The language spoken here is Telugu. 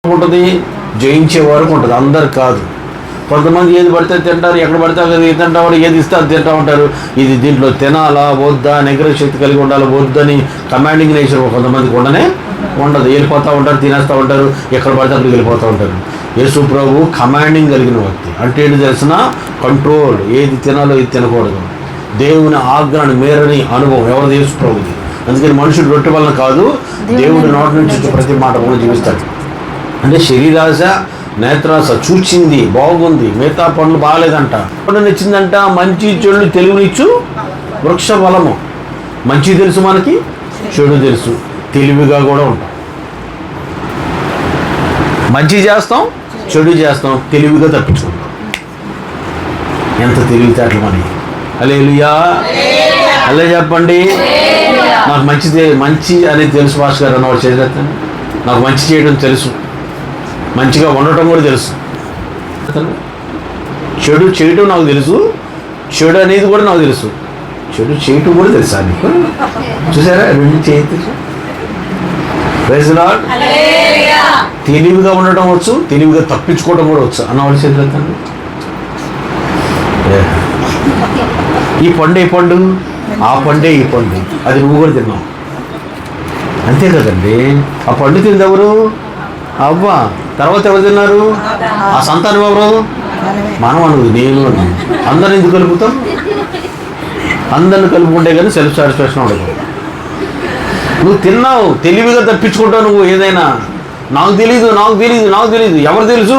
ఉంటుంది, జయించే వరకు ఉంటుంది. అందరు కాదు. కొంతమంది ఏది పడితే తింటారు, ఎక్కడ పడితే అక్కడ తింటారు, ఏది ఇస్తే అది తింటూ ఉంటారు. ఇది దీంట్లో తినాలా వద్దా, నిగ్రహ శక్తి కలిగి ఉండాలి వద్దని కమాండింగ్ నేచర్ కొంతమందికి ఉండదు. వెళ్ళిపోతూ ఉంటారు, తినేస్తూ ఉంటారు, ఎక్కడ పడితే అక్కడికి వెళ్ళిపోతూ ఉంటారు. యేసు ప్రభు కమాండింగ్ కలిగిన వ్యక్తి. అంటే ఏంటి తెలిసిన కంట్రోల్, ఏది తినాలో ఏది తినకూడదు, దేవుని ఆజ్ఞను మేరని అనుభవం ఎవరిది? యేసు ప్రభుది. అందుకని మనుషుడు రొట్టె వలన కాదు, దేవుడి నోటి నుంచి ప్రతి మాట కూడా జీవిస్తాడు. అంటే శరీరాశ, నేత్రాశ చూచింది బాగుంది, మిగతా పనులు బాగాలేదంట. పండు నచ్చిందంట, మంచి చెడు తెలుగునిచ్చు వృక్ష ఫలము. మంచి తెలుసు మనకి, చెడు తెలుసు, తెలివిగా కూడా ఉంటాం. మంచి చేస్తాం, చెడు చేస్తాం, తెలివిగా తప్పించుకుంటాం. ఎంత తెలివితేటలు మనకి. హల్లెలూయా, అలా చెప్పండి. నాకు మంచి అనేది తెలుసు భాష గారు అన్నవాడు చేసేస్తాను. నాకు మంచి చేయడం తెలుసు, మంచిగా ఉండటం కూడా తెలుసు. చెడు చేయటం నాకు తెలుసు, చెడు అనేది కూడా నాకు తెలుసు. చెడు చేయటం కూడా తెలుసా మీకు? చూసారా? రెండు చేయొచ్చు. Praise Lord. తెలివిగా ఉండటం వచ్చు, తెలివిగా తప్పించుకోవడం కూడా వచ్చు అన్నవాళ్ళు చేతులు. ఈ పండు ఏ పండు, ఆ పండే ఈ పండు, అది నువ్వు కూడా తిన్నావు. అంతే కదండి. ఆ పండు తింది ఎవరు? అవ్వ. తర్వాత ఎవరు తిన్నారు? ఆ సంతానం ఎవరు? మనం అనుకుంది, నేను అందరిని ఎందుకు కలుపుతాం? అందరిని కలుపుకుంటే కానీ సెల్ఫ్ సాటిస్ఫాక్షన్ ఉండదు. నువ్వు తిన్నావు, తెలివిగా తప్పించుకుంటావు. నువ్వు ఏదైనా నాకు తెలీదు, ఎవరు తెలుసు?